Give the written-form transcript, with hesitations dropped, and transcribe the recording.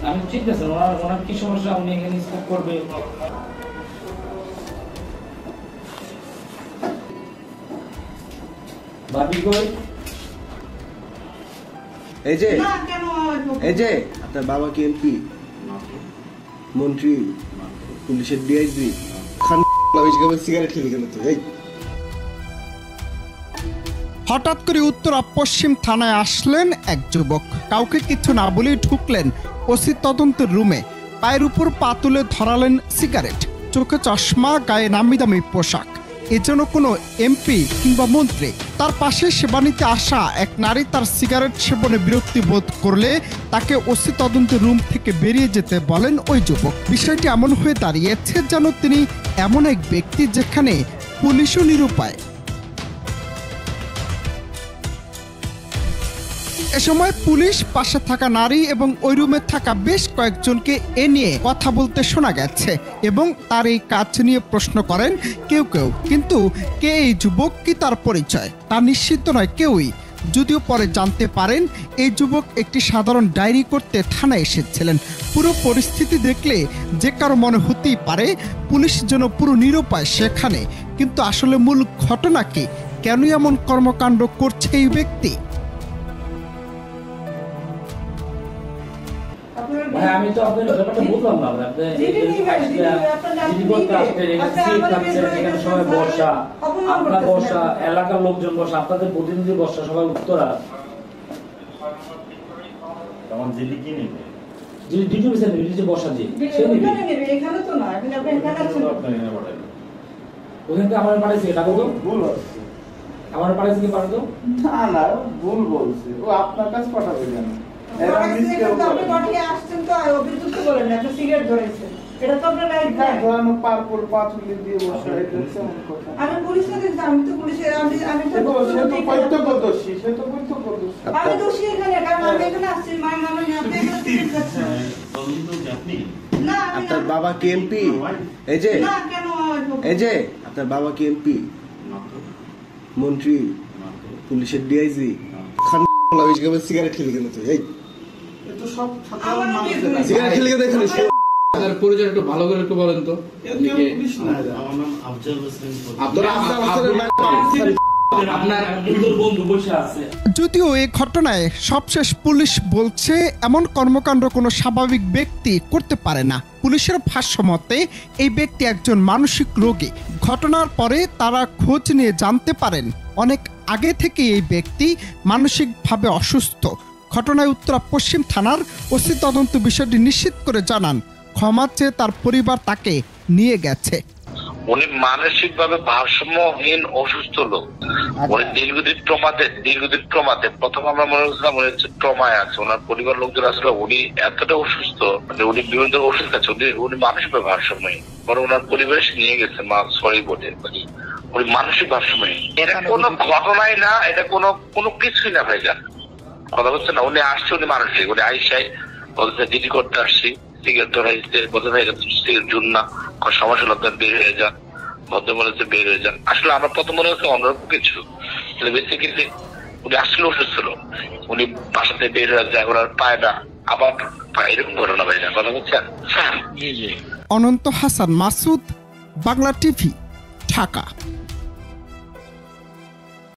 আমি ঠিক আছে, ওনার কি সমস্যা উনি এখানে স্কোপ করবে। ভাবি কই? এই যে আপনার বাবা কি এমপি, মন্ত্রী, পুলিশের ডিআইজি? খান সিগারেট খেলে কেন তো? হঠাৎ করে উত্তরা পশ্চিম থানায় আসলেন এক যুবক। কাউকে কিছু না বলেই ঢুকলেন ওসি তদন্তের রুমে। পায়ের উপর পা তুলে ধরালেন সিগারেট, চোখে চশমা, গায়ে নামি দামি পোশাক। এজন্য কোনো এমপি কিংবা মন্ত্রী। তার পাশে সেবা নিতে আসা এক নারী তার সিগারেট সেবনে বিরক্তি বোধ করলে তাকে ওসি তদন্তের রুম থেকে বেরিয়ে যেতে বলেন ওই যুবক। বিষয়টি এমন হয়ে দাঁড়িয়েছে যেন তিনি এমন এক ব্যক্তি যেখানে পুলিশও নিরুপায়। এ সময় পুলিশ, পাশে থাকা নারী এবং ওই রুমে থাকা বেশ কয়েকজনকে এ নিয়ে কথা বলতে শোনা গেছে এবং তার এই কাজ নিয়ে প্রশ্ন করেন কেউ কেউ। কিন্তু কে এই যুবক, কি তার পরিচয় তা নিশ্চিত নয় কেউই। যদিও পরে জানতে পারেন এই যুবক একটি সাধারণ ডায়েরি করতে থানায় এসেছিলেন। পুরো পরিস্থিতি দেখলে যে কারো মনে হতেই পারে পুলিশ যেন পুরো নিরুপায় সেখানে। কিন্তু আসলে মূল ঘটনা কি, কেন এমন কর্মকাণ্ড করছে এই ব্যক্তি? ভাই আমি তো আপনার ব্যাপারটা বুঝলাম না। এখানে সবাই বর্ষা, আপনার বর্ষা, এলাকার লোকজন বর্ষা, আপনাদের প্রতিনিধি বর্ষা, সবাই উত্তরা। ওখানকে আমার পাঠাইছে, এটা বলতো আমার পাঠাইছে কি পাঠাতো না ভুল বলছে ও, আপনার কাছে পাঠাবে কেন? আপনার বাবা কি এমপি? এই যে আপনার বাবা কি এমপি, মন্ত্রী, পুলিশের ডিআইজি? খান সিগারেট খেলে কেন তো? সিগারেট খেলে কেন এখানে? পরিচয় একটু ভালো করে একটু বলেন তো। যদিও এই ঘটনায় সবশেষ পুলিশ বলছে এমন কর্মকাণ্ড কোনো স্বাভাবিক ব্যক্তি করতে পারে না। পুলিশের ভাষ্যমতে এই ব্যক্তি একজন মানসিক রোগী। ঘটনার পরে তারা খোঁজ নিয়ে জানতে পারেন অনেক আগে থেকে এই ব্যক্তি মানসিকভাবে অসুস্থ। ঘটনায় উত্তরা পশ্চিম থানার ওসি তদন্ত বিষয়টি নিশ্চিত করে জানান ক্ষমা চেয়ে তার পরিবার তাকে নিয়ে গেছে। উনি মানসিকভাবে ভারসাম্যহীন অসুস্থ লোক। উনি দীর্ঘদিন ট্রমাতে প্রথম আমরা মনে করছিলাম উনি হচ্ছে ট্রমায় আছে। ওনার পরিবার লোকজন আসলে উনি এতটা অসুস্থ, মানে উনি বিভিন্ন ওষুধ খাচ্ছে, উনি মানসিকভাবে ভারসাম্যহীন। বরং ওনার পরিবেশ নিয়ে গেছে মা সরি বলে, মানে উনি মানসিক ভারসাম্যহীন। এটা কোনো ঘটনাই না, এটা কোনো কিছুই না ভাই। যান কথা বলছে না, উনি আসছে, উনি মানসিক। উনি আইসাই বলছে দিদি করতে আসছি, সিগারেট ধরাইছে, বলতে ভাই সিগারেট জুন না, সমস্যা লোক বের হয়ে যান, ভদ্র বলেছে বের হয়ে যান। আসলে আমার প্রথম মনে হচ্ছে অন্যরকম কিছু। বেসিক্যালি উনি আসলে অসুস্থ লোক, উনি বাসাতে বের হয়ে যায়, ওনার পায় না, আবার এরকম ঘটনা ভাই না। কথা বলছেন। অনন্ত হাসান মাসুদ, বাংলা টিভি, ঢাকা।